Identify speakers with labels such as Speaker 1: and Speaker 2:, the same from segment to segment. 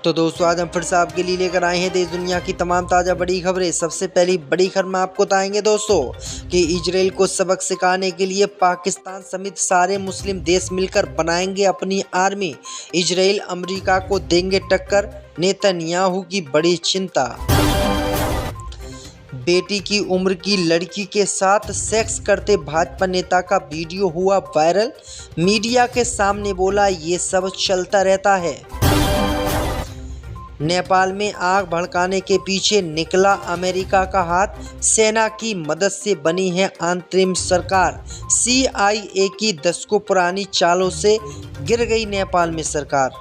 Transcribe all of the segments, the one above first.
Speaker 1: तो दोस्तों आज हम फिर से आपके लिए लेकर आए हैं देश दुनिया की तमाम ताज़ा बड़ी खबरें। सबसे पहली बड़ी खबर में आपको बताएंगे दोस्तों कि इजराइल को सबक सिखाने के लिए पाकिस्तान समेत सारे मुस्लिम देश मिलकर बनाएंगे अपनी आर्मी। इजराइल अमेरिका को देंगे टक्कर, नेतन्याहू की बड़ी चिंता। बेटी की उम्र की लड़की के साथ सेक्स करते भाजपा नेता का वीडियो हुआ वायरल। मीडिया के सामने बोला, ये सब चलता रहता है। नेपाल में आग भड़काने के पीछे निकला अमेरिका का हाथ, सेना की मदद से बनी है अंतरिम सरकार। CIA की दशकों पुरानी चालों से गिर गई नेपाल में सरकार।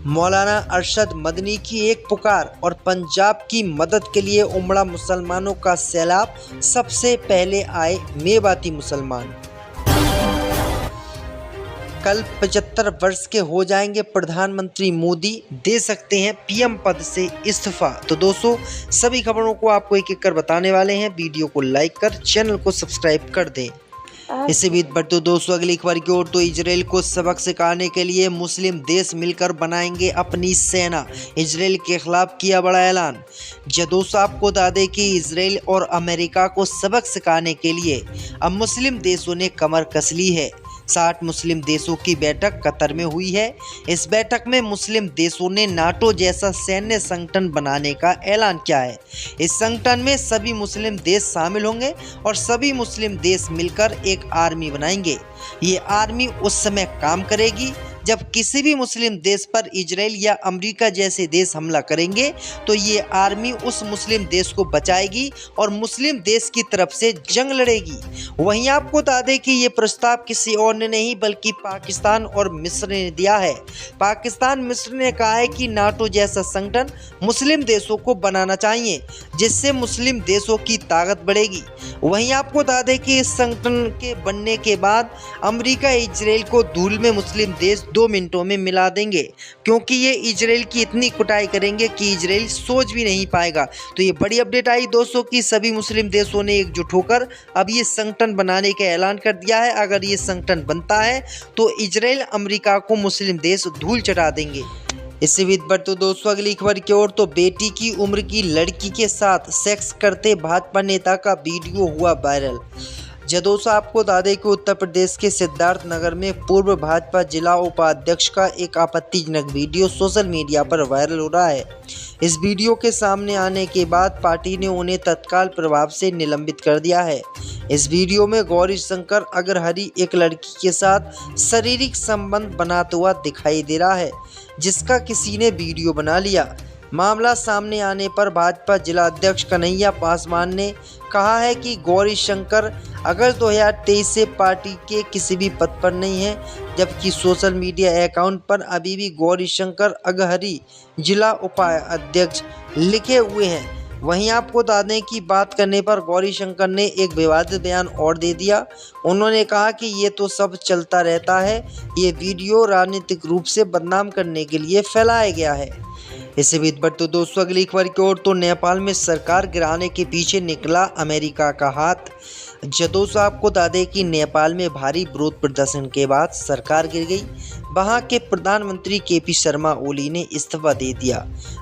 Speaker 1: मौलाना अरशद मदनी की एक पुकार और पंजाब की मदद के लिए उमड़ा मुसलमानों का सैलाब। सबसे पहले आए मेवाती मुसलमान। कल 75 वर्ष के हो जाएंगे प्रधानमंत्री मोदी, दे सकते हैं PM पद से इस्तीफा। तो दोस्तों सभी खबरों को आपको एक एक कर बताने वाले हैं। वीडियो को लाइक कर चैनल को सब्सक्राइब कर दें। इससे भी बढ़ते दोस्तों अगली खबर की ओर। तो इजराइल को सबक सिखाने के लिए मुस्लिम देश मिलकर बनाएंगे अपनी सेना। इजराइल के खिलाफ किया बड़ा ऐलान। दोस्तों आपको बता दें कि इजराइल और अमेरिका को सबक सिखाने के लिए अब मुस्लिम देशों ने कमर कस ली है। 60 मुस्लिम देशों की बैठक कतर में हुई है। इस बैठक में मुस्लिम देशों ने नाटो जैसा सैन्य संगठन बनाने का ऐलान किया है। इस संगठन में सभी मुस्लिम देश शामिल होंगे और सभी मुस्लिम देश मिलकर एक आर्मी बनाएंगे। ये आर्मी उस समय काम करेगी जब किसी भी मुस्लिम देश पर इजराइल या अमेरिका जैसे देश हमला करेंगे तो ये आर्मी उस मुस्लिम देश को बचाएगी और मुस्लिम देश की तरफ से जंग लड़ेगी। वहीं आपको बता दें कि ये प्रस्ताव किसी और ने नहीं बल्कि पाकिस्तान और मिस्र ने दिया है। पाकिस्तान मिस्र ने कहा है कि नाटो जैसा संगठन मुस्लिम देशों को बनाना चाहिए जिससे मुस्लिम देशों की ताकत बढ़ेगी। वहीं आपको बता दें कि इस संगठन के बनने के बाद अमेरिका इजराइल को धूल में मुस्लिम देश 2 मिनटों में मिला देंगे, क्योंकि ये इजराइल की इतनी कुटाई करेंगे कि इजराइल सोच भी नहीं पाएगा। तो ये बड़ी अपडेट आई दोस्तों कि सभी मुस्लिम देशों ने एकजुट होकर अब ये संगठन बनाने का ऐलान कर दिया है। अगर ये संगठन बनता है तो इजराइल अमेरिका को मुस्लिम देश धूल चटा देंगे। इससे भी बढ़ते दोस्तों अगली खबर की ओर। तो बेटी की उम्र की लड़की के साथ सेक्स करते भाजपा नेता का वीडियो हुआ वायरल। दोस्तों आपको बता दें कि उत्तर प्रदेश के सिद्धार्थ नगर में पूर्व भाजपा जिला उपाध्यक्ष का एक आपत्तिजनक वीडियो सोशल मीडिया पर वायरल हो रहा है। इस वीडियो के सामने आने के बाद पार्टी ने उन्हें तत्काल प्रभाव से निलंबित कर दिया है। इस वीडियो में गौरी शंकर अग्रहरि एक लड़की के साथ शारीरिक संबंध बनाते हुआ दिखाई दे रहा है, जिसका किसी ने वीडियो बना लिया। मामला सामने आने पर भाजपा जिला अध्यक्ष कन्हैया पासवान ने कहा है कि गौरी शंकर अगस्त 2023 से पार्टी के किसी भी पद पर नहीं है, जबकि सोशल मीडिया अकाउंट पर अभी भी गौरी शंकर अग्रहरि जिला उपाध्यक्ष लिखे हुए हैं। वहीं आपको बता दें कि बात करने पर गौरी शंकर ने एक विवादित बयान और दे दिया। उन्होंने कहा कि ये तो सब चलता रहता है, ये वीडियो राजनीतिक रूप से बदनाम करने के लिए फैलाया गया है। इससे भी बढ़ते दोस्तों अगली खबर की ओर। तो नेपाल में सरकार गिराने के पीछे निकला अमेरिका का हाथ। दोस्तों आपको बता दें कि नेपाल में भारी विरोध प्रदर्शन के बाद सरकार गिर गई। वहां के प्रधानमंत्री KP शर्मा ओली ने इस्तीफा दे दिया।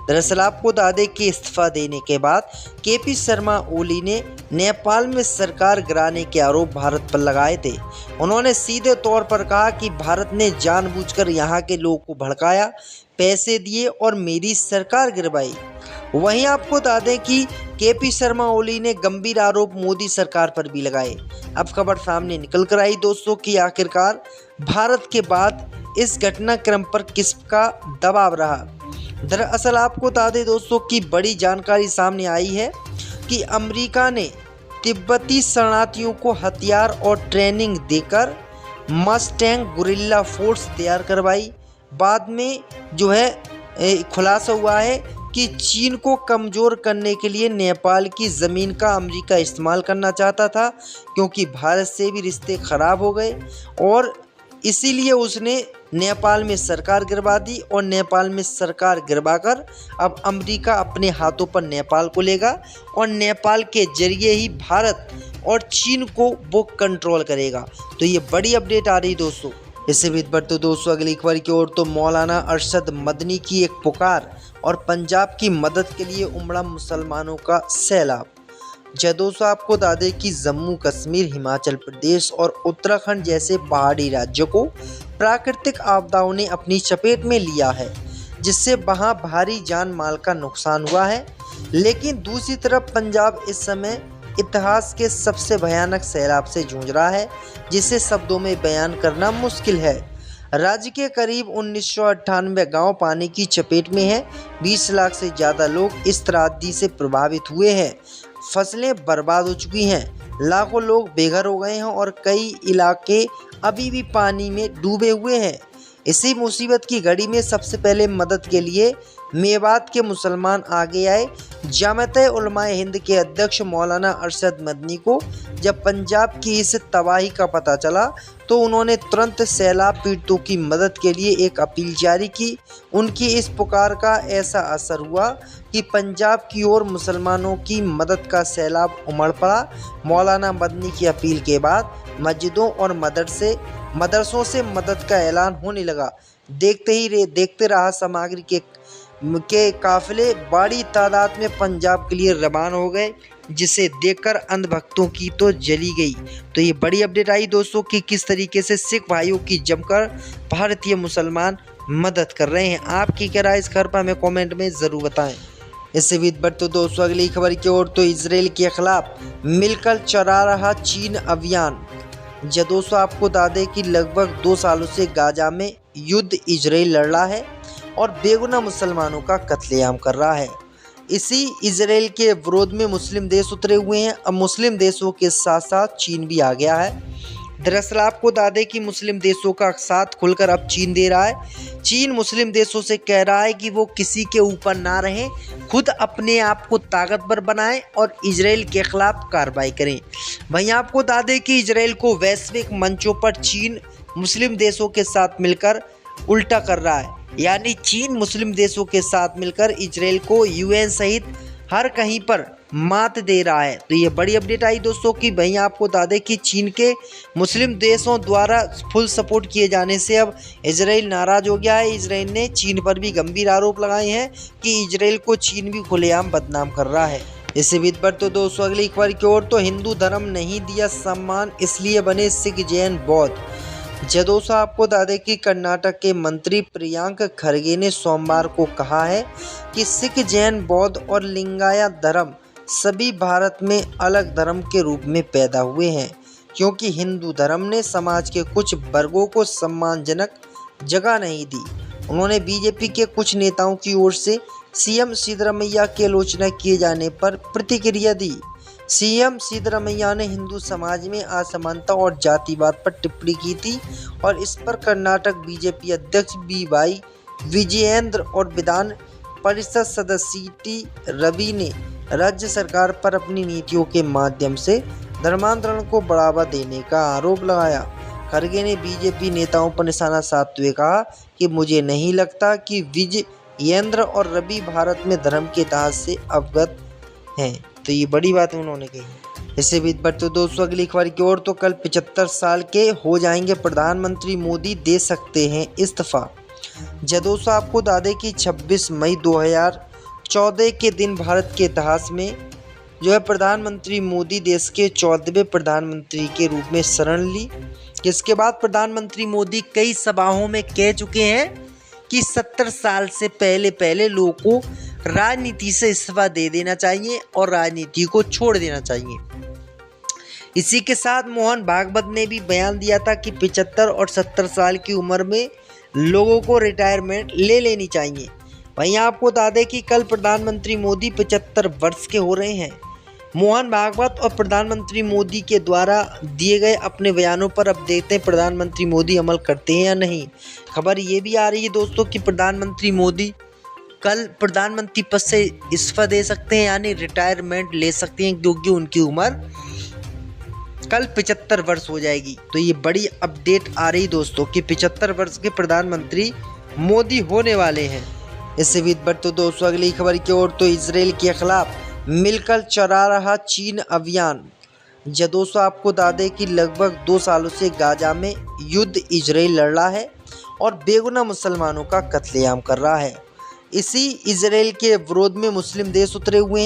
Speaker 1: दरअसल आपको बता दें कि इस्तीफा देने के बाद KP शर्मा ओली ने नेपाल में सरकार गिराने के आरोप भारत पर लगाए थे। उन्होंने सीधे तौर पर कहा कि भारत ने जानबूझकर यहाँ के लोगों को भड़काया, पैसे दिए और मेरी सरकार गिरवाई। वहीं आपको बता दें कि KP शर्मा ओली ने गंभीर आरोप मोदी सरकार पर भी लगाए। अब खबर सामने निकल कर आई दोस्तों कि आखिरकार भारत के बाद इस घटनाक्रम पर किसका दबाव रहा। दरअसल आपको बता दें दोस्तों कि बड़ी जानकारी सामने आई है कि अमेरिका ने तिब्बती शरणार्थियों को हथियार और ट्रेनिंग देकर मस्टैंग गुरिल्ला फोर्स तैयार करवाई। बाद में खुलासा हुआ है कि चीन को कमज़ोर करने के लिए नेपाल की ज़मीन का अमेरिका इस्तेमाल करना चाहता था, क्योंकि भारत से भी रिश्ते ख़राब हो गए और इसीलिए उसने नेपाल में सरकार गिरवा दी। और नेपाल में सरकार गिरवाकर अब अमेरिका अपने हाथों पर नेपाल को लेगा और नेपाल के जरिए ही भारत और चीन को वो कंट्रोल करेगा। तो ये बड़ी अपडेट आ रही दोस्तों। इससे बीच बढ़ते दोस्तों अगली खबर की ओर तो मौलाना अरशद मदनी की एक पुकार और पंजाब की मदद के लिए उमड़ा मुसलमानों का सैलाब। दोस्तों आपको बता दें कि जम्मू कश्मीर, हिमाचल प्रदेश और उत्तराखंड जैसे पहाड़ी राज्यों को प्राकृतिक आपदाओं ने अपनी चपेट में लिया है, जिससे वहां भारी जान माल का नुकसान हुआ है। लेकिन दूसरी तरफ पंजाब इस समय इतिहास के सबसे भयानक सैलाब से जूझ रहा है, जिसे शब्दों में बयान करना मुश्किल है। राज्य के करीब 1998 गांव पानी की चपेट में है। 20 लाख से ज़्यादा लोग इस त्रासदी से प्रभावित हुए हैं। फसलें बर्बाद हो चुकी हैं, लाखों लोग बेघर हो गए हैं और कई इलाके अभी भी पानी में डूबे हुए हैं। इसी मुसीबत की घड़ी में सबसे पहले मदद के लिए मेवात के मुसलमान आगे आए। जामिया-ए-उलमा-ए हिंद के अध्यक्ष मौलाना अरशद मदनी को जब पंजाब की इस तबाही का पता चला तो उन्होंने तुरंत सैलाब पीड़ितों की मदद के लिए एक अपील जारी की। उनकी इस पुकार का ऐसा असर हुआ कि पंजाब की ओर मुसलमानों की मदद का सैलाब उमड़ पड़ा। मौलाना मदनी की अपील के बाद मस्जिदों और मदरसों से मदद का ऐलान होने लगा। देखते रहा सामग्री के काफिले बड़ी तादाद में पंजाब के लिए रवाना हो गए, जिसे देखकर अंधभक्तों की तो जली गई। तो ये बड़ी अपडेट आई दोस्तों कि किस तरीके से सिख भाइयों की जमकर भारतीय मुसलमान मदद कर रहे हैं। आपकी क्या राय इस खबर पर हमें कमेंट में ज़रूर बताएं। इससे भी बढ़ते दोस्तों अगली खबर की ओर तो इजराइल के खिलाफ मिलकर चला रहा चीन अभियान। दोस्तों आपको बता दें कि लगभग 2 सालों से गाजा में युद्ध इजराइल लड़ रहा है और बेगुनाह मुसलमानों का कत्लेआम कर रहा है। इसी इजराइल के विरोध में मुस्लिम देश उतरे हुए हैं। अब मुस्लिम देशों के साथ साथ चीन भी आ गया है। दरअसल आपको बता दें कि मुस्लिम देशों का साथ खुलकर अब चीन दे रहा है। चीन मुस्लिम देशों से कह रहा है कि वो किसी के ऊपर ना रहें, खुद अपने आप को ताकतवर बनाएं और इजराइल के खिलाफ कार्रवाई करें। वहीं आपको बता दें कि इजराइल को वैश्विक मंचों पर चीन मुस्लिम देशों के साथ मिलकर उल्टा कर रहा है, यानी चीन मुस्लिम देशों के साथ मिलकर इजराइल को यूएन सहित हर कहीं पर मात दे रहा है। तो ये बड़ी अपडेट आई दोस्तों कि भाई आपको बता दें कि चीन के मुस्लिम देशों द्वारा फुल सपोर्ट किए जाने से अब इजराइल नाराज हो गया है। इजराइल ने चीन पर भी गंभीर आरोप लगाए हैं कि इजराइल को चीन भी खुलेआम बदनाम कर रहा है। इससे भी बढ़ तो दोस्तों अगली खबर की ओर तो हिंदू धर्म नहीं दिया सम्मान, इसलिए बने सिख, जैन, बौद्ध। दोस्तों आपको बता दें कि कर्नाटक के मंत्री प्रियंक खरगे ने सोमवार को कहा है कि सिख, जैन, बौद्ध और लिंगायत धर्म सभी भारत में अलग धर्म के रूप में पैदा हुए हैं, क्योंकि हिंदू धर्म ने समाज के कुछ वर्गों को सम्मानजनक जगह नहीं दी। उन्होंने बीजेपी के कुछ नेताओं की ओर से सीएम सिद्धरामैया की आलोचना किए जाने पर प्रतिक्रिया दी। सीएम सिद्धरामैया ने हिंदू समाज में असमानता और जातिवाद पर टिप्पणी की थी और इस पर कर्नाटक बीजेपी अध्यक्ष बी.वाई. विजयेंद्र और विधान परिषद सदस्य टी. रवि ने राज्य सरकार पर अपनी नीतियों के माध्यम से धर्मांतरण को बढ़ावा देने का आरोप लगाया। खरगे ने बीजेपी नेताओं पर निशाना साधते हुए कहा कि मुझे नहीं लगता कि विजयेंद्र और रवि भारत में धर्म के इतिहास से अवगत हैं। तो ये बड़ी बात उन्होंने कही। इससे भी बढ़ते दोस्तों अगली खबर की ओर तो कल 75 साल के हो जाएंगे प्रधानमंत्री मोदी, दे सकते हैं इस्तीफा। दोस्तों आपको बता दें कि 26 मई 2014 के दिन भारत के इतिहास में प्रधानमंत्री मोदी देश के 14वें प्रधानमंत्री के रूप में शरण ली। इसके बाद प्रधानमंत्री मोदी कई सभाओं में कह चुके हैं कि 70 साल से पहले लोगों को राजनीति से इस्तीफा दे देना चाहिए और राजनीति को छोड़ देना चाहिए। इसी के साथ मोहन भागवत ने भी बयान दिया था कि 75 और 70 साल की उम्र में लोगों को रिटायरमेंट ले लेनी चाहिए। वहीं आपको बता दें कि कल प्रधानमंत्री मोदी 75 वर्ष के हो रहे हैं। मोहन भागवत और प्रधानमंत्री मोदी के द्वारा दिए गए अपने बयानों पर अब देखते हैं प्रधानमंत्री मोदी अमल करते हैं या नहीं। खबर ये भी आ रही है दोस्तों कि प्रधानमंत्री मोदी कल प्रधानमंत्री पद से इस्तीफा दे सकते हैं, यानी रिटायरमेंट ले सकते हैं, क्योंकि उनकी उम्र कल 75 वर्ष हो जाएगी। तो ये बड़ी अपडेट आ रही दोस्तों कि 75 वर्ष के प्रधानमंत्री मोदी होने वाले हैं। इससे भी बढ़ तो दोस्तों अगली खबर की ओर तो इजराइल के खिलाफ मिलकर चला रहा चीन अभियान। जी दोस्तों, आपको बता दें कि लगभग 2 सालों से गाजा में युद्ध इजराइल लड़ रहा है और बेगुनाह मुसलमानों का कत्लेआम कर रहा है। इसी इजराइल के विरोध में मुस्लिम देश उतरे हुए हैं।